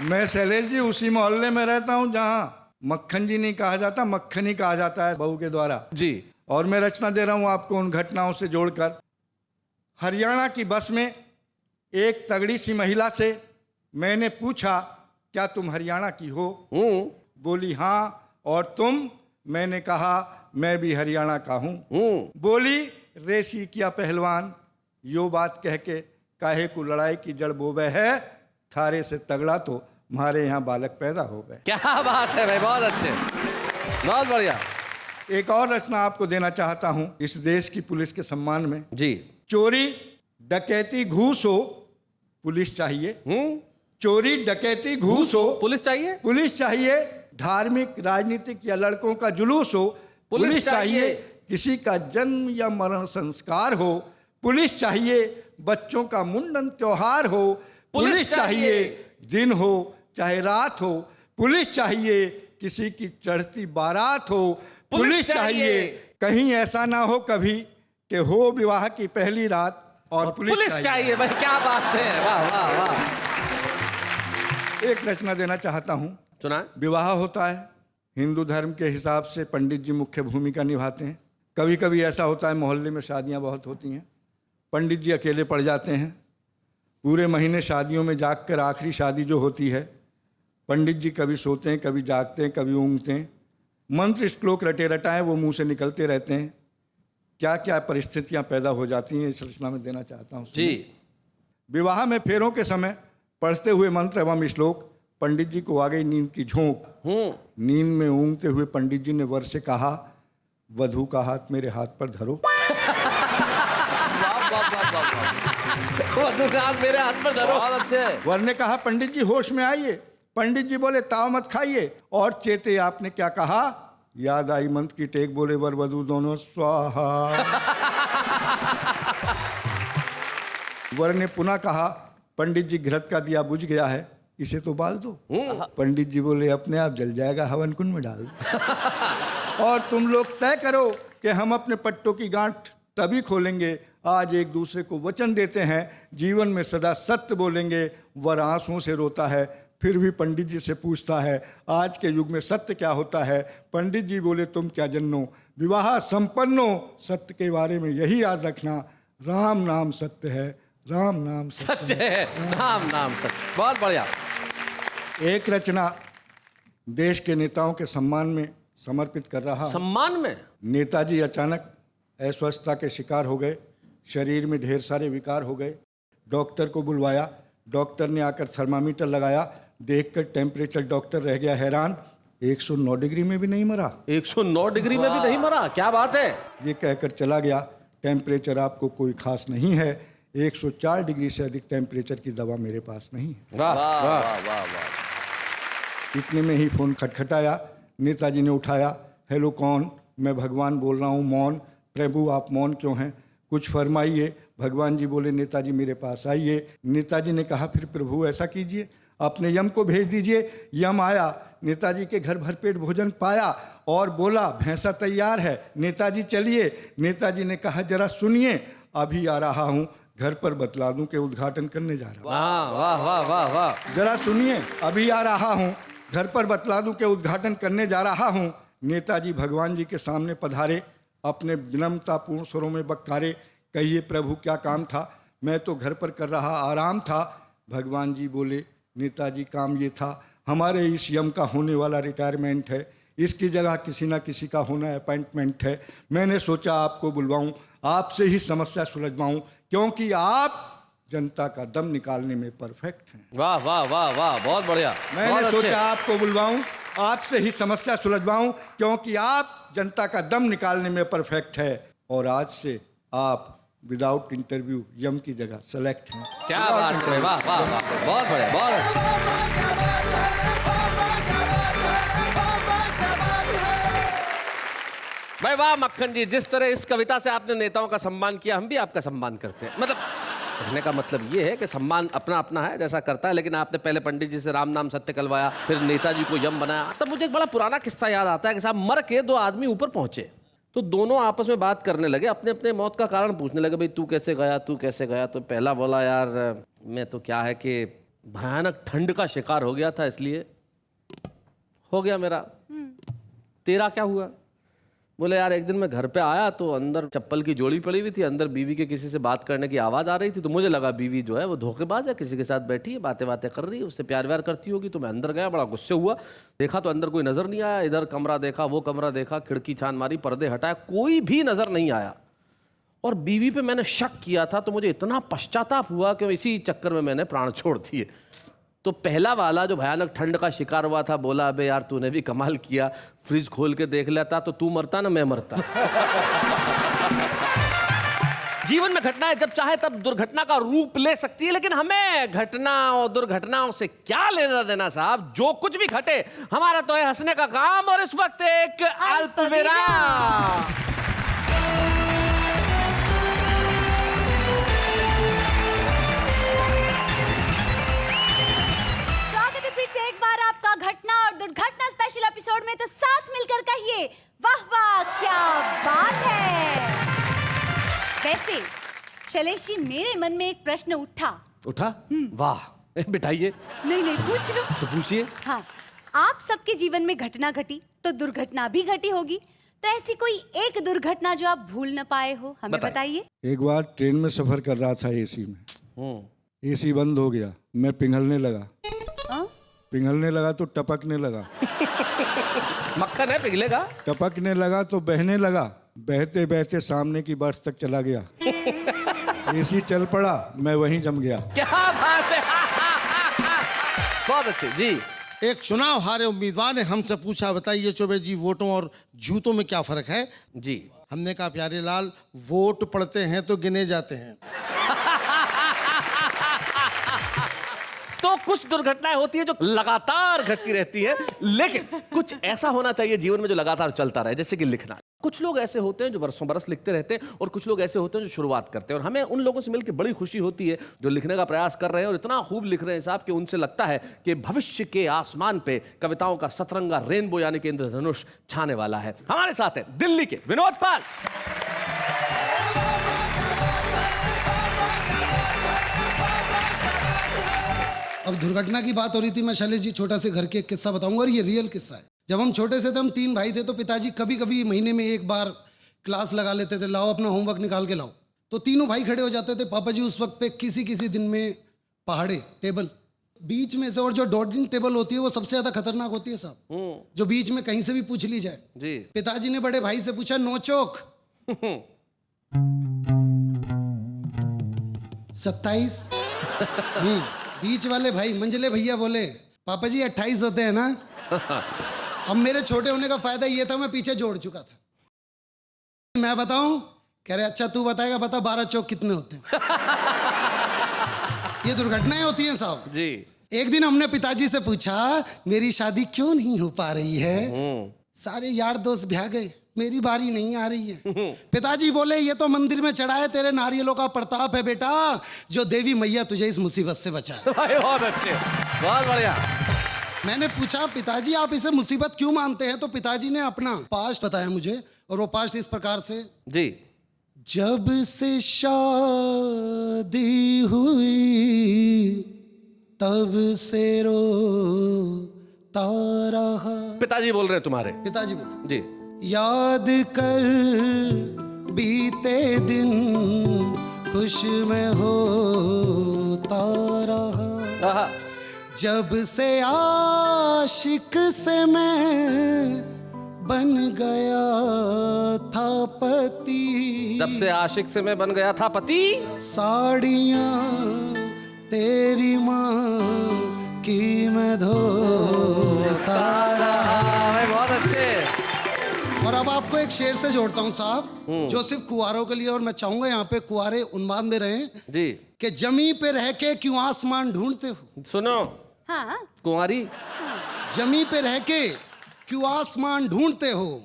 मैं शैलेश जी उसी मोहल्ले में रहता हूं जहां मक्खन जी नहीं कहा जाता, मक्खन ही कहा जाता है बहू के द्वारा जी। और मैं रचना दे रहा हूं आपको उन घटनाओं से जोड़कर। हरियाणा की बस में एक तगड़ी सी महिला से मैंने पूछा, क्या तुम हरियाणा की हो? बोली हाँ, और तुम? मैंने कहा मैं भी हरियाणा का हूँ। बोली, रेसी किया पहलवान, यो बात कह के काहे को लड़ाई की जड़ बोबे है, थारे से तगड़ा तो हमारे यहाँ बालक पैदा हो गए। क्या बात है भाई, बहुत अच्छे, बहुत बढ़िया। एक और रचना आपको देना चाहता हूँ इस देश की पुलिस के सम्मान में जी। चोरी डकैती घूस हो, पुलिस चाहिए। चोरी डकैती घूस हो, पुलिस चाहिए। पुलिस चाहिए। धार्मिक राजनीतिक या लड़कों का जुलूस हो, पुलिस चाहिए। किसी का जन्म या मरण संस्कार हो, पुलिस चाहिए। बच्चों का मुंडन त्योहार हो, पुलिस चाहिए। दिन हो चाहे रात हो, पुलिस चाहिए। किसी की चढ़ती बारात हो, पुलिस चाहिए। कहीं ऐसा ना हो कभी कि हो विवाह की पहली रात और पुलिस चाहिए। भाई क्या बात है, वाह वाह वाह। एक रचना देना चाहता हूँ। सुना। विवाह होता है, हिंदू धर्म के हिसाब से पंडित जी मुख्य भूमिका निभाते हैं। कभी कभी ऐसा होता है मोहल्ले में शादियाँ बहुत होती हैं, पंडित जी अकेले पड़ जाते हैं। पूरे महीने शादियों में जाग कर आखिरी शादी जो होती है, पंडित जी कभी सोते हैं, कभी जागते हैं, कभी ऊँघते हैं। मंत्र श्लोक रटे रटाएं वो मुंह से निकलते रहते हैं। क्या क्या परिस्थितियां पैदा हो जाती हैं, इस रचना में देना चाहता हूँ जी। विवाह में फेरों के समय पढ़ते हुए मंत्र एवं श्लोक, पंडित जी को आ गई नींद की झोंक। नींद में ऊँघते हुए पंडित जी ने वर से कहा, वधू का हाथ मेरे हाथ पर धरो। वधू का हाथ मेरे हाथ पर धरो। बहुत अच्छे। वर ने कहा, पंडित जी होश में आइए। पंडित जी बोले, ताव मत खाइए। और चेते आपने क्या कहा? याद आई मंत्र की टेक, बोले वर वधू दोनों स्वाहा। वर ने पुनः कहा, पंडित जी घृत का दिया बुझ गया है, इसे तो बाल दो। पंडित जी बोले, अपने आप जल जाएगा, हवन कुंड में डाल दो। और तुम लोग तय करो कि हम अपने पट्टों की गांठ तभी खोलेंगे, आज एक दूसरे को वचन देते हैं, जीवन में सदा सत्य बोलेंगे। वर आंसुओं से रोता है, फिर भी पंडित जी से पूछता है, आज के युग में सत्य क्या होता है? पंडित जी बोले, तुम क्या जन्नो, विवाह संपन्नो। सत्य के बारे में यही याद रखना, राम नाम सत्य है, राम नाम सत्य है, राम नाम सत्य। बहुत बढ़िया। एक रचना देश के नेताओं के सम्मान में समर्पित कर रहा हूं। सम्मान में? नेताजी अचानक अस्वस्थता के शिकार हो गए, शरीर में ढेर सारे विकार हो गए। डॉक्टर को बुलवाया, डॉक्टर ने आकर थर्मामीटर लगाया, देखकर टेम्परेचर डॉक्टर रह गया हैरान, 109 डिग्री में भी नहीं मरा। 109 डिग्री में भी नहीं मरा, क्या बात है। ये कहकर चला गया, टेम्परेचर आपको कोई खास नहीं है, 104 डिग्री से अधिक टेम्परेचर की दवा मेरे पास नहीं है। वाह वाह वाह वाह। इतने में ही फोन खटखटाया, नेताजी ने उठाया, हेलो कौन? मैं भगवान बोल रहा हूँ। मौन? प्रभु आप मौन क्यों हैं, कुछ फरमाइए। भगवान जी बोले, नेताजी मेरे पास आइए। नेताजी ने कहा, फिर प्रभु ऐसा कीजिए, अपने यम को भेज दीजिए। यम आया, नेताजी के घर भरपेट भोजन पाया और बोला, भैंसा तैयार है, नेताजी चलिए। नेताजी ने कहा, जरा सुनिए, अभी आ रहा हूँ, घर पर बतला दूं कि उद्घाटन करने जा रहा हूँ। वाह वाह वाह वाह वाह। जरा सुनिए, अभी आ रहा हूँ, घर पर बतला दूं कि उद्घाटन करने जा रहा हूँ। नेताजी भगवान जी के सामने पधारे, अपने विनम्रतापूर्ण स्वरों में बक्कारे, कहिए प्रभु क्या काम था? मैं तो घर पर कर रहा आराम था। भगवान जी बोले, नेताजी काम ये था, हमारे इस यम का होने वाला रिटायरमेंट है, इसकी जगह किसी ना किसी का होना अपॉइंटमेंट है। मैंने सोचा आपको बुलवाऊं, आपसे ही समस्या सुलझवाऊं, क्योंकि आप जनता का दम निकालने में परफेक्ट हैं। वाह वाह वाह वाह, बहुत बढ़िया। मैंने सोचा आपको बुलवाऊं, आपसे ही समस्या सुलझवाऊं, क्योंकि आप जनता का दम निकालने में परफेक्ट है। और आज से आप विदाउट इंटरव्यू यम की जगह सेलेक्ट हैं। क्या बात है, वाह वाह वाह, बहुत बढ़िया, बहुत अच्छा। भाई वाह मक्खन जी, जिस तरह इस कविता से आपने नेताओं का सम्मान किया, हम भी आपका सम्मान करते हैं। मतलब कहने का मतलब ये है कि सम्मान अपना अपना है, जैसा करता है, लेकिन आपने पहले पंडित जी से राम नाम सत्य कहलवाया, फिर नेताजी को यम बनाया। तब मुझे एक बड़ा पुराना किस्सा याद आता है कि साहब मर के दो आदमी ऊपर पहुंचे, तो दोनों आपस में बात करने लगे, अपने अपने मौत का कारण पूछने लगे, भाई तू कैसे गया, तू कैसे गया? तो पहला बोला, यार मैं तो क्या है कि भयानक ठंड का शिकार हो गया था, इसलिए हो गया मेरा। तेरा क्या हुआ? बोले, यार एक दिन मैं घर पे आया तो अंदर चप्पल की जोड़ी पड़ी हुई थी, अंदर बीवी के किसी से बात करने की आवाज़ आ रही थी, तो मुझे लगा बीवी जो है वो धोखेबाज है, किसी के साथ बैठी है, बातें बातें कर रही है, उससे प्यार व्यार करती होगी। तो मैं अंदर गया, बड़ा गुस्से हुआ, देखा तो अंदर कोई नज़र नहीं आया, इधर कमरा देखा, वो कमरा देखा, खिड़की छान मारी, पर्दे हटाया, कोई भी नज़र नहीं आया। और बीवी पे मैंने शक किया था, तो मुझे इतना पश्चाताप हुआ कि इसी चक्कर में मैंने प्राण छोड़ दिए। तो पहला वाला जो भयानक ठंड का शिकार हुआ था बोला, अबे यार तूने भी कमाल किया, फ्रिज खोल के देख लेता तो तू मरता ना मैं मरता। जीवन में घटनाएं जब चाहे तब दुर्घटना का रूप ले सकती है, लेकिन हमें घटना और दुर्घटनाओं से क्या लेना देना साहब? जो कुछ भी घटे हमारा तो है हंसने का काम। और इस वक्त एक अल्प विराम। घटना और दुर्घटना स्पेशल एपिसोड में। तो साथ मिलकर कहिए वाह वाह वैसे शैलेश जी, मेरे मन में एक प्रश्न उठा। उठा? वाह, बिठाइए। नहीं, पूछ लो। तो पूछिए। हाँ, आप सबके जीवन में घटना घटी तो दुर्घटना भी घटी होगी, तो ऐसी कोई एक दुर्घटना जो आप भूल न पाए हो, हमें बताइए। एक बार ट्रेन में सफर कर रहा था एसी में, एसी बंद हो गया, मैं पिघलने लगा। पिघलने लगा तो टपकने लगा। मक्खन है, पिघलेगा। टपकने लगा तो बहने लगा, बहते बहते सामने की बर्थ तक चला गया। एसी चल पड़ा, मैं वहीं जम गया। क्या बात है। बहुत अच्छे जी। एक चुनाव हारे उम्मीदवार ने हमसे पूछा, बताइए चौबे जी, वोटों और जूतों में क्या फर्क है? जी। हमने कहा, प्यारे लाल, वोट पड़ते हैं तो गिने जाते हैं। तो कुछ दुर्घटनाएं होती है जो लगातार घटती रहती है, लेकिन कुछ ऐसा होना चाहिए जीवन में जो लगातार चलता रहे, जैसे कि लिखना। कुछ लोग ऐसे होते हैं जो बरसों बरस लिखते रहते हैं, और कुछ लोग ऐसे होते हैं जो शुरुआत करते हैं, और हमें उन लोगों से मिलकर बड़ी खुशी होती है जो लिखने का प्रयास कर रहे हैं और इतना खूब लिख रहे हैं साहब कि उनसे लगता है कि भविष्य के आसमान पे कविताओं का सतरंगा रेनबो यानी कि इंद्रधनुष छाने वाला है। हमारे साथ है दिल्ली के विनोद पाल। अब दुर्घटना की बात हो रही थी, मैं शैलेश जी छोटा से घर के एक किस्सा बताऊंगा, और ये रियल किस्सा है। जब हम छोटे से थे, हम 3 भाई थे, तो पिताजी कभी कभी महीने में एक बार क्लास लगा लेते थे, लाओ अपना होमवर्क निकाल के लाओ। तो तीनों भाई खड़े हो जाते थे। पापा जी उस वक्त पे किसी किसी दिन में पहाड़े टेबल बीच में से, और जो डॉटिंग टेबल होती है वो सबसे ज्यादा खतरनाक होती है साहब, जो बीच में कहीं से भी पूछ ली जाए। जी। पिताजी ने बड़े भाई से पूछा, नोचोक 27। बीच वाले भाई मंझले भैया बोले, पापा जी 28 होते हैं ना। अब मेरे छोटे होने का फायदा ये था, मैं पीछे जोड़ चुका था। मैं बताऊं? कह रहे अच्छा तू बताएगा, बता 12 चौक कितने होते हैं। ये दुर्घटनाएं होती हैं साहब जी। एक दिन हमने पिताजी से पूछा, मेरी शादी क्यों नहीं हो पा रही है? सारे यार दोस्त ब्याह गए, मेरी बारी नहीं आ रही है। पिताजी बोले, ये तो मंदिर में चढ़ाए तेरे नारियलों का प्रताप है बेटा, जो देवी मैया तुझे इस मुसीबत से बचाए। बहुत अच्छे, बहुत बढ़िया। मैंने पूछा, पिताजी आप इसे मुसीबत क्यों मानते हैं? तो पिताजी ने अपना पास्ट बताया मुझे, और वो पास्ट इस प्रकार से। जी। जब से शादी हुई तब से रोता रहा। पिताजी बोल रहे हैं तुम्हारे? पिताजी बोले जी। याद कर बीते दिन खुश में होता रहा, जब से आशिक से मैं बन गया था पति। जब से आशिक से मैं बन गया था पति। साड़ियाँ तेरी माँ की मैं धोता रहा। बहुत अच्छे। और अब आपको एक शेर से जोड़ता हूँ साहब, जो सिर्फ कुंवारों के लिए, और मैं चाहूंगा यहाँ पे कुंवारे उन्माद में रहें जी। कि जमी पे रह के क्यों आसमान ढूंढते हो? सुनो। हाँ। कुंवारी। जमी पे रह के क्यों आसमान ढूंढते हो,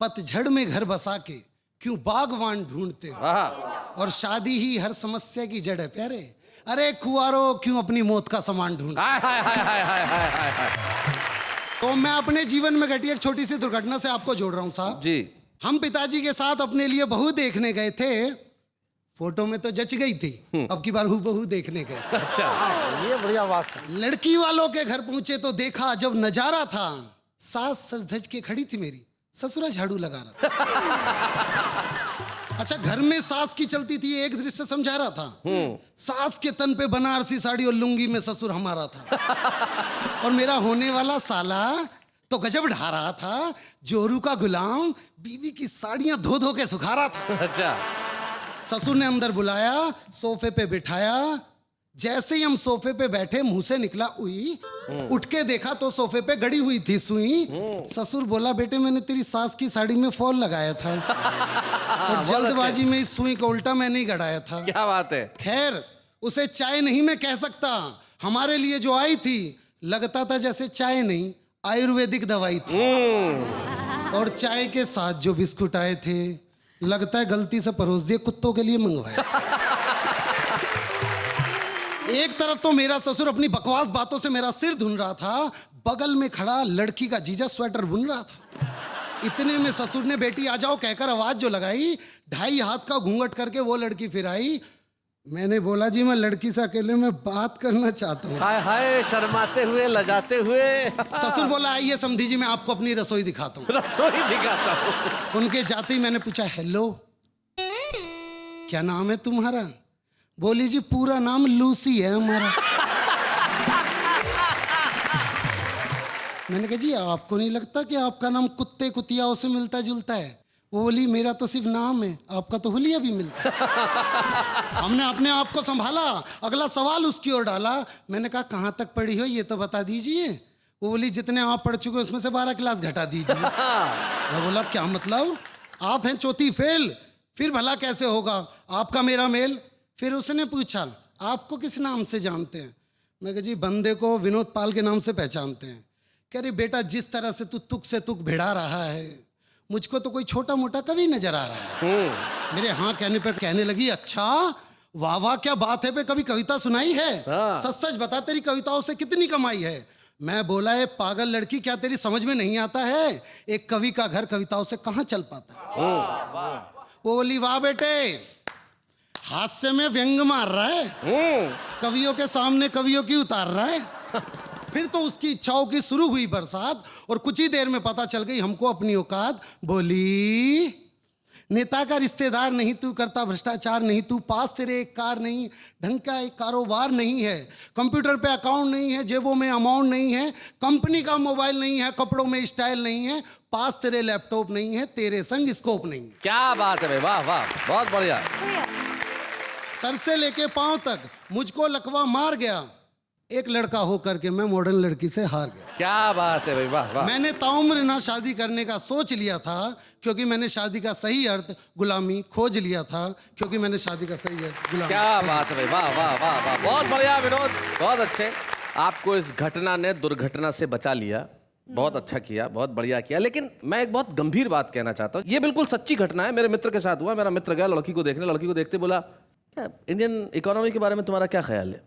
पतझड़ में घर बसा के क्यों बागवान ढूंढते हो, और शादी ही हर समस्या की जड़ है प्यारे। अरे कुंवारों क्यों अपनी मौत का सामान ढूंढते? तो मैं अपने जीवन में घटी एक छोटी सी दुर्घटना से आपको जोड़ रहा हूँ साहब जी। हम पिताजी के साथ अपने लिए बहू देखने गए थे। फोटो में तो जच गई थी, अब की बार बहू देखने गए। अच्छा, ये बढ़िया बात है। लड़की वालों के घर पहुंचे तो देखा जब नजारा था, सास सज धज के खड़ी थी मेरी, ससुरा झाड़ू लगा रहा था। अच्छा, घर में सास की चलती थी, एक दृश्य समझा रहा था। सास के तन पे बनारसी साड़ी और लुंगी में ससुर हमारा था, और मेरा होने वाला साला तो गजब ढा रहा था, जोरू का गुलाम बीवी की साड़ियां धो धो के सुखा रहा था। अच्छा। ससुर ने अंदर बुलाया, सोफे पे बिठाया। जैसे ही हम सोफे पे बैठे, मुंह से निकला उई, उठ के देखा तो सोफे पे गड़ी हुई थी सुई। ससुर बोला, बेटे मैंने तेरी सास की साड़ी में फॉल लगाया था, और जल्दबाजी में इस सुई को उल्टा मैंने ही गड़ाया था। क्या बात है। खैर, उसे चाय नहीं मैं कह सकता, हमारे लिए जो आई थी लगता था जैसे चाय नहीं आयुर्वेदिक दवाई थी। और चाय के साथ जो बिस्कुट आए थे, लगता है गलती से परोस दिए, कुत्तों के लिए मंगवाए थे। एक तरफ तो मेरा ससुर अपनी बकवास बातों से मेरा सिर धुन रहा था, बगल में खड़ा लड़की का जीजा स्वेटर बुन रहा था। इतने में ससुर ने बेटी आ जाओ कहकर आवाज जो लगाई, 2.5 हाथ का घूंघट करके वो लड़की फिर आई। मैंने बोला जी मैं लड़की से अकेले में बात करना चाहता हूँ। हाय हाय, शर्माते हुए, लजाते हुए। ससुर बोला आइए समधी जी मैं आपको अपनी रसोई दिखाता हूँ। रसोई दिखाता हूँ। उनके जाते ही मैंने पूछा हेलो क्या नाम है तुम्हारा? बोली जी पूरा नाम लूसी है हमारा। मैंने कहा जी आपको नहीं लगता कि आपका नाम कुत्ते कुतियाओं से मिलता जुलता है? वो बोली मेरा तो सिर्फ नाम है, आपका तो हुलिया भी मिलता है। हमने अपने आप को संभाला, अगला सवाल उसकी ओर डाला। मैंने कहा कहाँ तक पढ़ी हो ये तो बता दीजिए। वो बोली जितने आप पढ़ चुके उसमें से 12 क्लास घटा दीजिए। मैं बोला क्या मतलब? आप हैं चौथी फेल, फिर भला कैसे होगा आपका मेरा मेल? फिर उसने पूछा आपको किस नाम से जानते हैं? मैं कहा जी बंदे को विनोद पाल के नाम से पहचानते हैं। कह रही बेटा जिस तरह से तू तुक से तुक भिड़ा रहा है मुझको तो कोई छोटा मोटा कवि नजर आ रहा है। मेरे हाँ कहने पर कहने लगी अच्छा वाह वाह क्या बात है बे, कभी कविता सुनाई है? सच सच बता तेरी कविताओं से कितनी कमाई है? मैं बोला है पागल लड़की क्या तेरी समझ में नहीं आता है एक कवि का घर कविताओं से कहाँ चल पाता है? वो बोली वाह बेटे हास्य में व्यंग मार रहा है, कवियों के सामने कवियों की उतार रहा है। फिर तो उसकी इच्छाओं की शुरू हुई बरसात और कुछ ही देर में पता चल गई हमको अपनी औकात। बोली नेता का रिश्तेदार नहीं तू, करता भ्रष्टाचार नहीं तू, पास तेरे एक कार नहीं, ढंग का एक कारोबार नहीं है, कंप्यूटर पे अकाउंट नहीं है, जेबों में अमाउंट नहीं है, कंपनी का मोबाइल नहीं है, कपड़ों में स्टाइल नहीं है, पास तेरे लैपटॉप नहीं है, तेरे संग स्कोप नहीं है। क्या बात है भाई, वाह वाह, बहुत बढ़िया। सर से लेके पांव तक मुझको लकवा मार गया, एक लड़का होकर के मैं मॉडर्न लड़की से हार गया। क्या बात है भाई, वाह वाह। मैंने ताउम्र ना शादी करने का सोच लिया था क्योंकि मैंने शादी का सही अर्थ गुलामी खोज लिया था, क्योंकि मैंने शादी का सही अर्थ गुलामी। क्या बात है भाई, वाह वाह वाह वाह, बहुत बढ़िया विनोद, बहुत अच्छे। आपको इस घटना ने दुर्घटना से बचा लिया, बहुत अच्छा किया, बहुत बढ़िया किया। लेकिन मैं एक बहुत गंभीर बात कहना चाहता हूँ, ये बिल्कुल सच्ची घटना है, मेरे मित्र के साथ हुआ। मेरा मित्र गया लड़की को देखने, लड़की को देखते बोला क्या इंडियन इकोनॉमी के बारे में तुम्हारा क्या ख्याल है?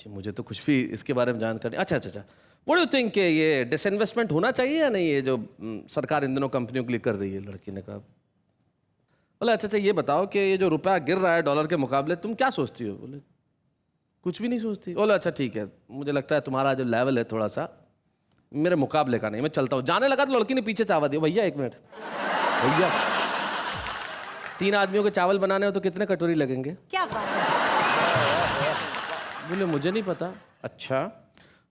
मुझे तो कुछ भी इसके बारे में जानकारी। अच्छा अच्छा अच्छा, व्हाट डू यू थिंक ये डिसइन्वेस्टमेंट होना चाहिए या नहीं, ये जो सरकार इन दिनों कंपनियों के लिए कर रही है? लड़की ने कहा बोले अच्छा अच्छा ये बताओ कि ये जो रुपया गिर रहा है डॉलर के मुकाबले तुम क्या सोचती हो? बोले कुछ भी नहीं सोचती। बोले अच्छा ठीक है, मुझे लगता है तुम्हारा जो लेवल है थोड़ा सा मेरे मुकाबले का नहीं, मैं चलता हूँ। जाने लगा तो लड़की ने पीछे चावा दिया, भैया एक मिनट भैया 3 आदमियों के चावल बनाने हो तो कितने कटोरी लगेंगे? क्या बात है? बोले मुझे नहीं पता। अच्छा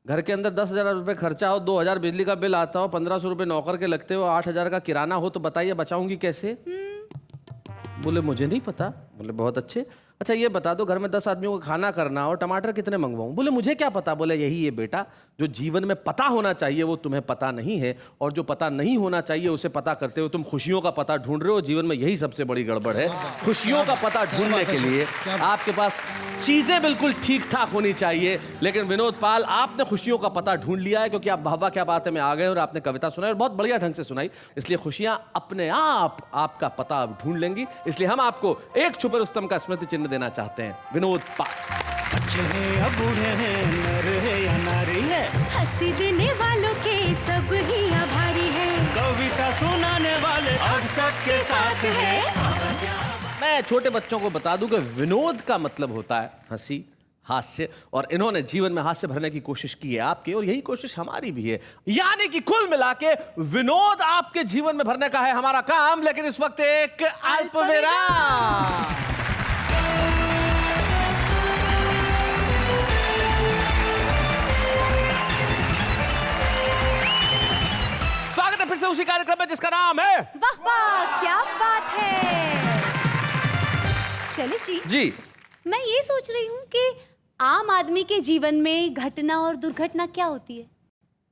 घर के अंदर 10,000 रुपये खर्चा हो, 2,000 बिजली का बिल आता हो, 1,500 रुपये नौकर के लगते हो, 8,000 का किराना हो, तो बताइए बचाऊंगी कैसे? बोले मुझे नहीं पता। बोले बहुत अच्छे, अच्छा ये बता दो घर में 10 आदमियों का खाना करना हो, टमाटर कितने मंगवाऊं? बोले मुझे क्या पता। बोले यही है बेटा, जो जीवन में पता होना चाहिए वो तुम्हें पता नहीं है, और जो पता नहीं होना चाहिए उसे पता करते हो तुम खुशियों का पता ढूंढ रहे हो। जीवन में यही सबसे बड़ी गड़बड़ है। खुशियों का पता ढूंढने के लिए आपके पास चीजें बिल्कुल ठीक ठाक होनी चाहिए। लेकिन विनोद पाल आपने खुशियों का पता ढूंढ लिया है, क्योंकि आप वाह क्या बात है में आ गए और आपने कविता सुनाई और बहुत बढ़िया ढंग से सुनाई, इसलिए खुशियां अपने आप आपका पता ढूंढ लेंगी। इसलिए हम आपको एक छुपे रुस्तम का स्मृति चिन्ह देना चाहते हैं, विनोद पाल। अच्छे हैं या बूढ़े हैं, नर है या नारी है, हंसी देने वालों के सब ही आभारी है, कविता सुनाने वाले अब सबके साथ है। मैं छोटे बच्चों को बता दूं कि विनोद का मतलब होता है हंसी, हास्य, और इन्होंने जीवन में हास्य भरने की कोशिश की है आपके, और यही कोशिश हमारी भी है। यानी कि कुल मिला के विनोद आपके जीवन में भरने का है हमारा काम। लेकिन इस वक्त एक अल्पविराम। स्वागत है फिर से उसी कार्यक्रम में जिसका नाम है वाह वाह क्या बात है। शैलेश जी, मैं ये सोच रही हूँ कि आम आदमी के जीवन में घटना और दुर्घटना क्या होती है?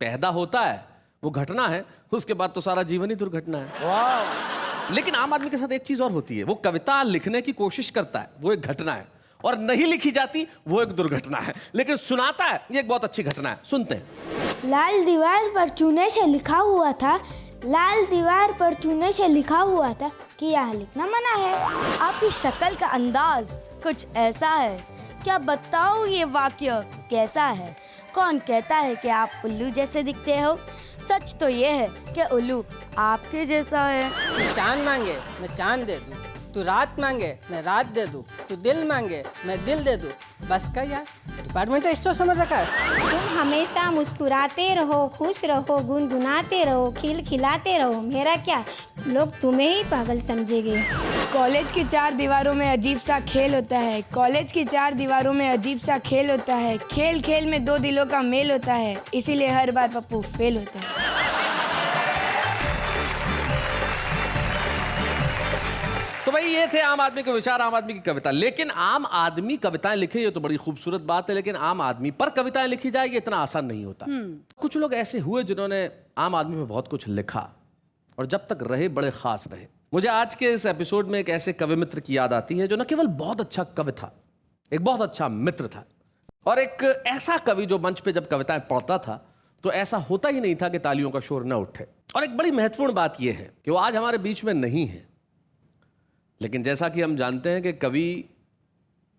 पैदा होता है वो घटना है, उसके बाद तो सारा जीवन ही दुर्घटना है। लेकिन आम आदमी के साथ एक चीज और होती है, वो कविता लिखने की कोशिश करता है, वो एक घटना है, और नहीं लिखी जाती वो एक दुर्घटना है। लेकिन सुनाता है, ये एक बहुत अच्छी घटना है, सुनते हैं। लाल दीवार पर चूने से लिखा हुआ था, लाल दीवार पर चूने से लिखा हुआ था कि यहाँ लिखना मना है। आपकी शक्ल का अंदाज कुछ ऐसा है, क्या बताओ ये वाक्य कैसा है? कौन कहता है कि आप उल्लू जैसे दिखते हो? सच तो ये है कि उल्लू आपके जैसा है। तू चांद मांगे मैं चांद दे दूं, तू रात मांगे मैं रात दे दूं, तू दिल मांगे मैं दिल दे दूं। बस कर यार, डिपार्टमेंटल स्टोर समझ रखा है। तुम हमेशा मुस्कुराते रहो, खुश रहो, गुनगुनाते रहो, खिलखिलाते रहो। मेरा क्या, लोग तुम्हें ही पागल समझेंगे। कॉलेज की 4 दीवारों में अजीब सा खेल होता है। कॉलेज की 4 दीवारों में अजीब सा खेल होता है। खेल खेल में 2 दिलों का मेल होता है, इसीलिए हर बार पप्पू फेल होता है। तो भाई ये थे आम आदमी के विचार, आम आदमी की कविता। लेकिन आम आदमी कविताएं लिखे ये तो बड़ी खूबसूरत बात है, लेकिन आम आदमी पर कविताएं लिखी जाए ये इतना आसान नहीं होता। कुछ लोग ऐसे हुए जिन्होंने आम आदमी में बहुत कुछ लिखा और जब तक रहे बड़े खास रहे। मुझे आज के इस एपिसोड में एक ऐसे कवि मित्र की याद आती है जो न केवल बहुत अच्छा कवि था, एक बहुत अच्छा मित्र था, और एक ऐसा कवि जो मंच पे जब कविताएं पढ़ता था तो ऐसा होता ही नहीं था कि तालियों का शोर न उठे। और एक बड़ी महत्वपूर्ण बात यह है कि वो आज हमारे बीच में नहीं है, लेकिन जैसा कि हम जानते हैं कि कवि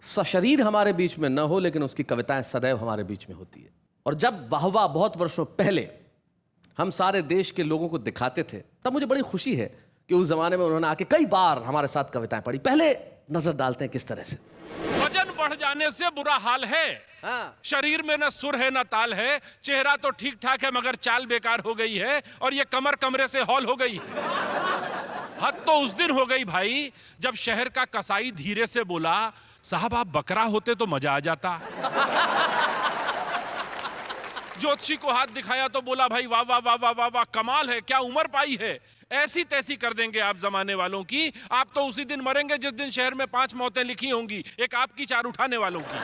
सशरीर हमारे बीच में न हो लेकिन उसकी कविताएं सदैव हमारे बीच में होती है। और जब वाहवा बहुत वर्षों पहले हम सारे देश के लोगों को दिखाते थे तब मुझे बड़ी खुशी है कि उस जमाने में उन्होंने आके कई बार हमारे साथ कविताएं पढ़ी। पहले नजर डालते हैं किस तरह से। वजन बढ़ जाने से बुरा हाल है, शरीर में न सुर है न ताल है, चेहरा तो ठीक ठाक है मगर चाल बेकार हो गई है, और ये कमर कमरे से हॉल हो गई। हद तो उस दिन हो गई भाई जब शहर का कसाई धीरे से बोला, साहब आप बकरा होते तो मजा आ जाता। ज्योतिषी को हाथ दिखाया तो बोला, भाई वाह वाह वाह वाह वाह वाह, कमाल है, क्या उम्र पाई है। ऐसी तैसी कर देंगे आप जमाने वालों की। आप तो उसी दिन मरेंगे जिस दिन शहर में 5 मौतें लिखी होंगी, एक आपकी 4 उठाने वालों की।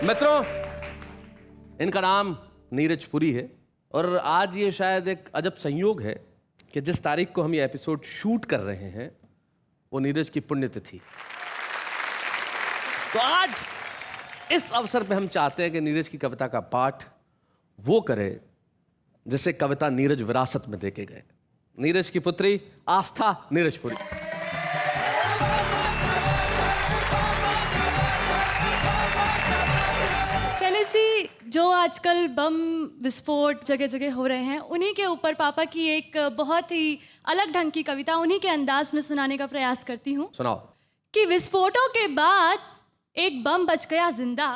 मित्रों, इनका नाम नीरज पुरी है और आज ये शायद एक अजब संयोग है कि जिस तारीख को हम ये एपिसोड शूट कर रहे हैं वो नीरज की पुण्यतिथि। तो आज इस अवसर पे हम चाहते हैं कि नीरज की कविता का पाठ वो करे जिसे कविता नीरज विरासत में देके गए। नीरज की पुत्री आस्था नीरज पुरी। शैलेश जी, जो आजकल बम विस्फोट जगह जगह हो रहे हैं, उन्हीं के ऊपर पापा की एक बहुत ही अलग ढंग की कविता उन्हीं के अंदाज में सुनाने का प्रयास करती हूँ। सुनाओ। कि विस्फोटों के बाद एक बम बच गया जिंदा,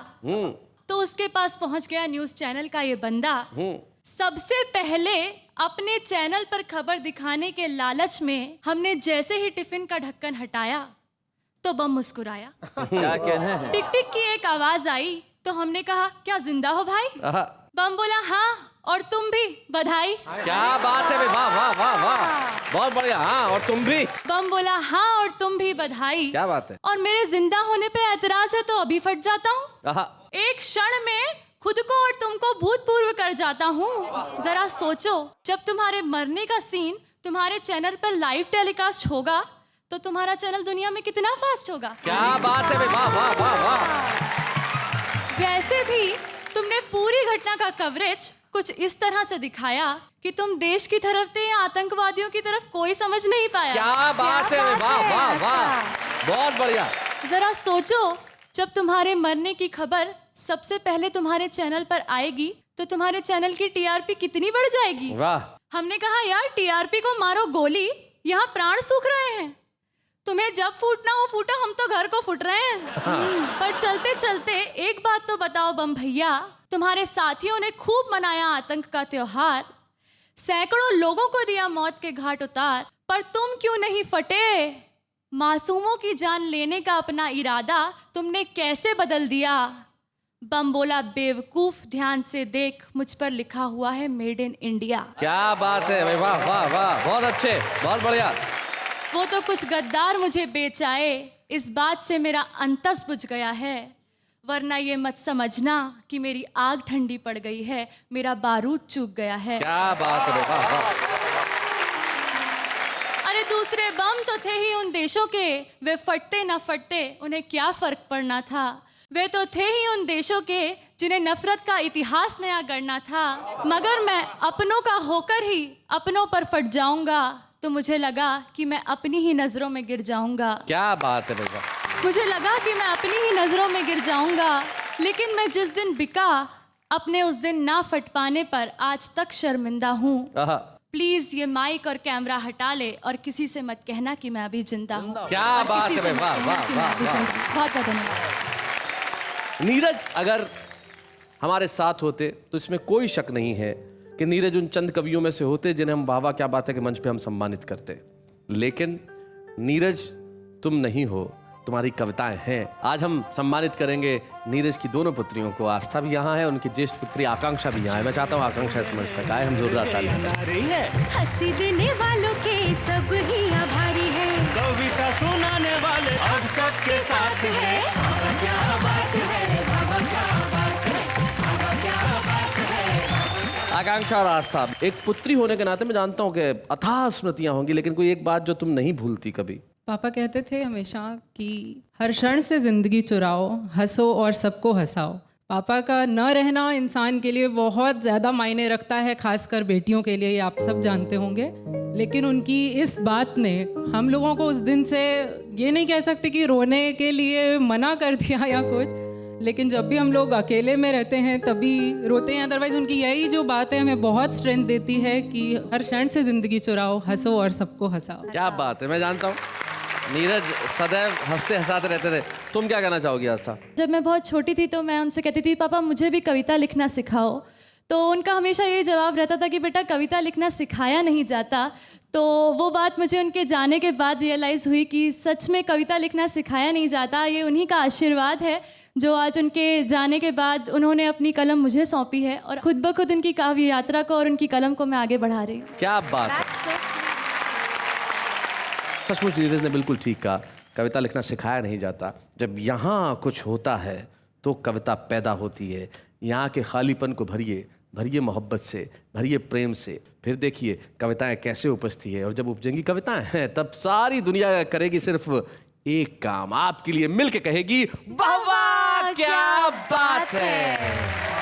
तो उसके पास पहुंच गया न्यूज़ चैनल का ये बंदा। सबसे पहले अपने चैनल पर खबर दिखाने के लालच में हमने जैसे ही टिफिन का ढक्कन हटाया तो बम मुस्कुराया। क्या कहना है? टिक टिक की एक आवाज आई तो हमने कहा, क्या जिंदा हो भाई? बम बोला, हाँ, और तुम भी, बधाई। क्या बात है, वाह वाह वाह वाह, बहुत बढ़िया। हाँ, और तुम भी। बम बोला, हाँ, और तुम भी, बधाई। क्या बात है। और मेरे जिंदा होने पे एतराज है तो अभी फट जाता हूँ। एक क्षण में खुद को और तुमको भूतपूर्व कर जाता हूँ। जरा सोचो, जब तुम्हारे मरने का सीन तुम्हारे चैनल पर लाइव टेलीकास्ट होगा तो तुम्हारा चैनल दुनिया में कितना फास्ट होगा। क्या बात है, वाह वाह वाह वाह। वैसे भी तुमने पूरी घटना का कवरेज कुछ इस तरह से दिखाया कि तुम देश की तरफ थे या आतंकवादियों की तरफ कोई समझ नहीं पाया। क्या बात है, वाह वाह वाह, बहुत बढ़िया। जरा सोचो, जब तुम्हारे मरने की खबर सबसे पहले तुम्हारे चैनल पर आएगी तो तुम्हारे चैनल की टीआरपी कितनी बढ़ जाएगी। वाह। हमने कहा, यार टीआरपी को मारो गोली, यहाँ प्राण सूख रहे हैं, तुम्हें जब फूटना हो फूटो, हम तो घर को फूट रहे हैं। पर चलते चलते एक बात तो बताओ बम भैया, तुम्हारे साथियों ने खूब मनाया आतंक का त्योहार, सैकड़ों लोगों को दिया मौत के घाट उतार, पर तुम क्यों नहीं फटे? मासूमों की जान लेने का अपना इरादा तुमने कैसे बदल दिया? बम बोला, बेवकूफ, ध्यान से देख, मुझ पर लिखा हुआ है मेड इन इंडिया। क्या बात है, वाह वाह वाह, बहुत अच्छे, बहुत बढ़िया। वो तो कुछ गद्दार मुझे बेच आए, इस बात से मेरा अंतस बुझ गया है, वरना ये मत समझना कि मेरी आग ठंडी पड़ गई है, मेरा बारूद चूक गया है। क्या बात है, वाह वाह। अरे दूसरे बम तो थे ही उन देशों के, वे फटते न फटते उन्हें क्या फर्क पड़ना था। वे तो थे ही उन देशों के जिन्हें नफरत का इतिहास नया गढ़ना था, मगर मैं अपनों का होकर ही अपनों पर फट जाऊंगा, तो मुझे लगा कि मैं अपनी ही नज़रों में गिर जाऊंगा। क्या बात है बेटा। मुझे लगा कि मैं अपनी ही नज़रों में गिर जाऊंगा, लेकिन मैं जिस दिन बिका अपने उस दिन ना फट पाने पर आज तक शर्मिंदा हूँ। प्लीज ये माइक और कैमरा हटा ले और किसी से मत कहना कि मैं अभी जिंदा हूँ। क्या बात है, वाह वाह वाह। बहुत बहुत धन्यवाद। नीरज अगर हमारे साथ होते तो इसमें कोई शक नहीं है कि नीरज उन चंद कवियों में से होते जिन्हें हम वाह वाह क्या बात है कि मंच पे हम सम्मानित करते। लेकिन नीरज तुम नहीं हो, तुम्हारी कविताएं हैं। आज हम सम्मानित करेंगे नीरज की दोनों पुत्रियों को। आस्था भी यहाँ है, उनकी ज्येष्ठ पुत्री आकांक्षा भी यहाँ है। मैं चाहता हूँ आकांक्षा इस मंच तक आए, हम जोरदार ताली। हंसी देने वालों के सब ही आभारी है, कविता सुनाने वाले अब सबके साथ है। क्या बात है, क्या बात है, क्या बात है। आकांक्षा और आस्था, एक पुत्री होने के नाते मैं जानता हूँ कि अथाह स्मृतियां होंगी, लेकिन कोई एक बात जो तुम नहीं भूलती कभी? पापा कहते थे हमेशा कि हर क्षण से ज़िंदगी चुराओ, हंसो और सबको हंसाओ। पापा का न रहना इंसान के लिए बहुत ज़्यादा मायने रखता है, खासकर बेटियों के लिए, ये आप सब जानते होंगे। लेकिन उनकी इस बात ने हम लोगों को उस दिन से ये नहीं कह सकते कि रोने के लिए मना कर दिया या कुछ, लेकिन जब भी हम लोग अकेले में रहते हैं तभी रोते हैं। अदरवाइज़ उनकी यही जो बात है हमें बहुत स्ट्रेंथ देती है कि हर क्षण से ज़िंदगी चुराओ, हंसो और सबको हंसाओ। क्या बात है, मैं जानता हूँ नीरज सदैव हंसते हंसाते रहते थे। तुम क्या कहना चाहोगी आस्था? जब मैं बहुत छोटी थी तो मैं उनसे कहती थी पापा मुझे भी कविता लिखना सिखाओ, तो उनका हमेशा यही जवाब रहता था कि बेटा कविता लिखना सिखाया नहीं जाता। तो वो बात मुझे उनके जाने के बाद रियलाइज़ हुई कि सच में कविता लिखना सिखाया नहीं जाता। ये उन्हीं का आशीर्वाद है जो आज उनके जाने के बाद उन्होंने अपनी कलम मुझे सौंपी है और खुद ब खुद उनकी काव्य यात्रा को और उनकी कलम को मैं आगे बढ़ा रही हूँ। क्या बात है, सचमुच नीरज ने बिल्कुल ठीक कहा, कविता लिखना सिखाया नहीं जाता। जब यहाँ कुछ होता है तो कविता पैदा होती है। यहाँ के खालीपन को भरिए, भरिए मोहब्बत से, भरिए प्रेम से, फिर देखिए कविताएं कैसे उपजती है। और जब उपजेंगी कविताएं हैं तब सारी दुनिया करेगी सिर्फ एक काम, आपके लिए मिलके कहेगी वाह वाह क्या बात है।